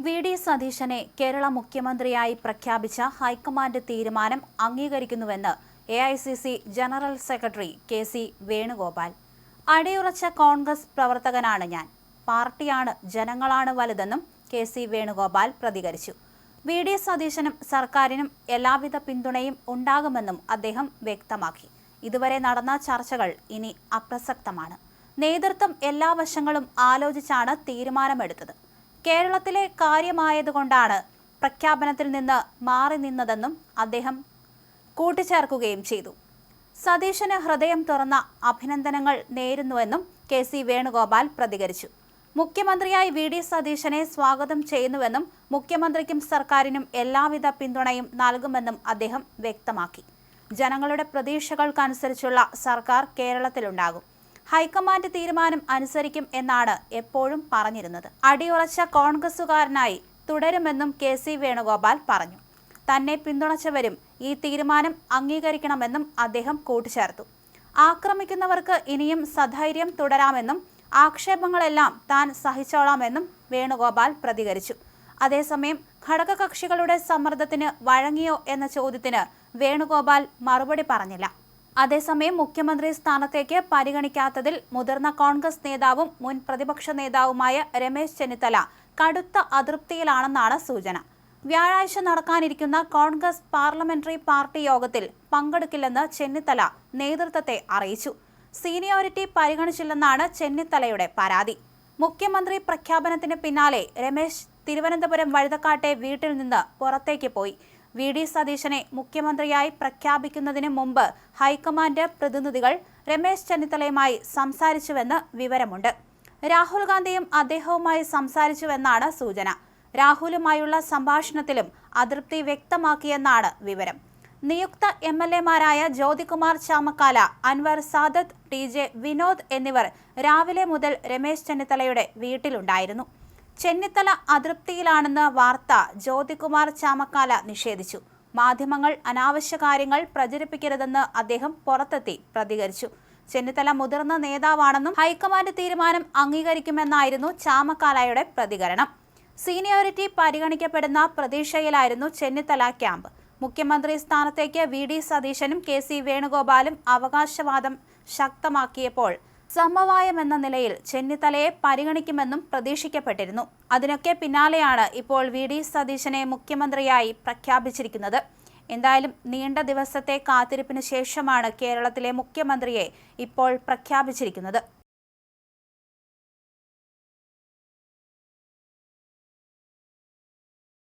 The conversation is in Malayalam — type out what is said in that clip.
വി.ഡി. സതീശനെ കേരള മുഖ്യമന്ത്രിയായി പ്രഖ്യാപിച്ച ഹൈക്കമാൻഡ് തീരുമാനം അംഗീകരിക്കുന്നുവെന്ന് എ.ഐ.സി.സി. General secretary KC. വേണുഗോപാൽ. അടിയുറച്ച കോൺഗ്രസ് പ്രവർത്തകനാണ് ഞാൻ. പാർട്ടിയാണ്, ജനങ്ങളാണ് വലുതെന്നും കെ.സി. വേണുഗോപാൽ പ്രതികരിച്ചു. വി.ഡി. സതീശനും സർക്കാരിനും എല്ലാവിധ പിന്തുണയും ഉണ്ടാകുമെന്നും അദ്ദേഹം വ്യക്തമാക്കി. ഇതുവരെ നടന്ന ചർച്ചകൾ ഇനി അപ്രസക്തമാണ്. നേതൃത്വം എല്ലാ വശങ്ങളും ആലോചിച്ചാണ് തീരുമാനമെടുത്തത്. കേരളത്തിലെ കാര്യമായതുകൊണ്ടാണ് പ്രഖ്യാപനത്തിൽ നിന്ന് മാറി നിന്നതെന്നും അദ്ദേഹം കൂട്ടിച്ചേർക്കുകയും ചെയ്തു. സതീശന് ഹൃദയം തുറന്ന അഭിനന്ദനങ്ങൾ നേരുന്നുവെന്നും കെ.സി. വേണുഗോപാൽ പ്രതികരിച്ചു. മുഖ്യമന്ത്രിയായി വി.ഡി. സതീശനെ സ്വാഗതം ചെയ്യുന്നുവെന്നും മുഖ്യമന്ത്രിക്കും സർക്കാരിനും എല്ലാവിധ പിന്തുണയും നൽകുമെന്നും അദ്ദേഹം വ്യക്തമാക്കി. ജനങ്ങളുടെ പ്രതീക്ഷകൾക്കനുസരിച്ചുള്ള സർക്കാർ കേരളത്തിലുണ്ടാകും. ഹൈക്കമാൻഡ് തീരുമാനം അനുസരിക്കും എന്നാണ് എപ്പോഴും പറഞ്ഞിരുന്നത്. അടിയുറച്ച കോൺഗ്രസുകാരനായി തുടരുമെന്നും കെ.സി. വേണുഗോപാൽ പറഞ്ഞു. തന്നെ പിന്തുണച്ചവരും ഈ തീരുമാനം അംഗീകരിക്കണമെന്നും അദ്ദേഹം കൂട്ടിച്ചേർത്തു. ആക്രമിക്കുന്നവർക്ക് ഇനിയും സധൈര്യം തുടരാമെന്നും ആക്ഷേപങ്ങളെല്ലാം താൻ സഹിച്ചോളാമെന്നും വേണുഗോപാൽ പ്രതികരിച്ചു. അതേസമയം ഘടകകക്ഷികളുടെ സമ്മർദ്ദത്തിന് വഴങ്ങിയോ എന്ന ചോദ്യത്തിന് വേണുഗോപാൽ മറുപടി പറഞ്ഞില്ല. അതേസമയം മുഖ്യമന്ത്രി സ്ഥാനത്തേക്ക് പരിഗണിക്കാത്തതിൽ മുതിർന്ന കോൺഗ്രസ് നേതാവും മുൻ പ്രതിപക്ഷ നേതാവുമായ രമേശ് ചെന്നിത്തല കടുത്ത അതൃപ്തിയിലാണെന്നാണ് സൂചന. വ്യാഴാഴ്ച നടക്കാനിരിക്കുന്ന കോൺഗ്രസ് പാർലമെന്ററി പാർട്ടി യോഗത്തിൽ പങ്കെടുക്കില്ലെന്ന് ചെന്നിത്തല നേതൃത്വത്തെ അറിയിച്ചു. സീനിയോറിറ്റി പരിഗണിച്ചില്ലെന്നാണ് ചെന്നിത്തലയുടെ പരാതി. മുഖ്യമന്ത്രി പ്രഖ്യാപനത്തിന് പിന്നാലെ രമേശ് തിരുവനന്തപുരം വഴുതക്കാട്ടെ വീട്ടിൽ നിന്ന് പുറത്തേക്ക് പോയി. വി.ഡി. സതീശനെ മുഖ്യമന്ത്രിയായി പ്രഖ്യാപിക്കുന്നതിന് മുമ്പ് ഹൈക്കമാൻഡ് പ്രതിനിധികൾ രമേശ് ചെന്നിത്തലയുമായി സംസാരിച്ചുവെന്ന് വിവരമുണ്ട്. രാഹുൽ ഗാന്ധിയും അദ്ദേഹവുമായി സംസാരിച്ചുവെന്നാണ് സൂചന. രാഹുലുമായുള്ള സംഭാഷണത്തിലും അതൃപ്തി വ്യക്തമാക്കിയെന്നാണ് വിവരം. നിയുക്ത എം.എൽ.എമാരായ ജ്യോതികുമാർ ചാമക്കാല, അൻവർ സാദത്ത്, ടി.ജെ. വിനോദ് എന്നിവർ രാവിലെ മുതൽ രമേശ് ചെന്നിത്തലയുടെ വീട്ടിലുണ്ടായിരുന്നു. ചെന്നിത്തല അതൃപ്തിയിലാണെന്ന വാർത്ത ജ്യോതികുമാർ ചാമക്കാല നിഷേധിച്ചു. മാധ്യമങ്ങൾ അനാവശ്യ കാര്യങ്ങൾ പ്രചരിപ്പിക്കരുതെന്ന് അദ്ദേഹം പുറത്തെത്തി പ്രതികരിച്ചു. ചെന്നിത്തല മുതിർന്ന നേതാവാണെന്നും ഹൈക്കമാൻഡ് തീരുമാനം അംഗീകരിക്കുമെന്നായിരുന്നു ചാമക്കാലയുടെ പ്രതികരണം. സീനിയോറിറ്റി പരിഗണിക്കപ്പെടുന്ന പ്രതീക്ഷയിലായിരുന്നു ചെന്നിത്തല ക്യാമ്പ്. മുഖ്യമന്ത്രി സ്ഥാനത്തേക്ക് വി.ഡി. സതീശനും കെ.സി. വേണുഗോപാലും അവകാശവാദം ശക്തമാക്കിയപ്പോൾ സമവായമെന്ന നിലയിൽ ചെന്നിത്തലയെ പരിഗണിക്കുമെന്നും പ്രതീക്ഷിക്കപ്പെട്ടിരുന്നു. അതിനൊക്കെ പിന്നാലെയാണ് ഇപ്പോൾ വി.ഡി. സതീശനെ മുഖ്യമന്ത്രിയായി പ്രഖ്യാപിച്ചിരിക്കുന്നത്. എന്തായാലും നീണ്ട ദിവസത്തെ കാത്തിരിപ്പിന് ശേഷമാണ് കേരളത്തിലെ മുഖ്യമന്ത്രിയെ ഇപ്പോൾ പ്രഖ്യാപിച്ചിരിക്കുന്നത്.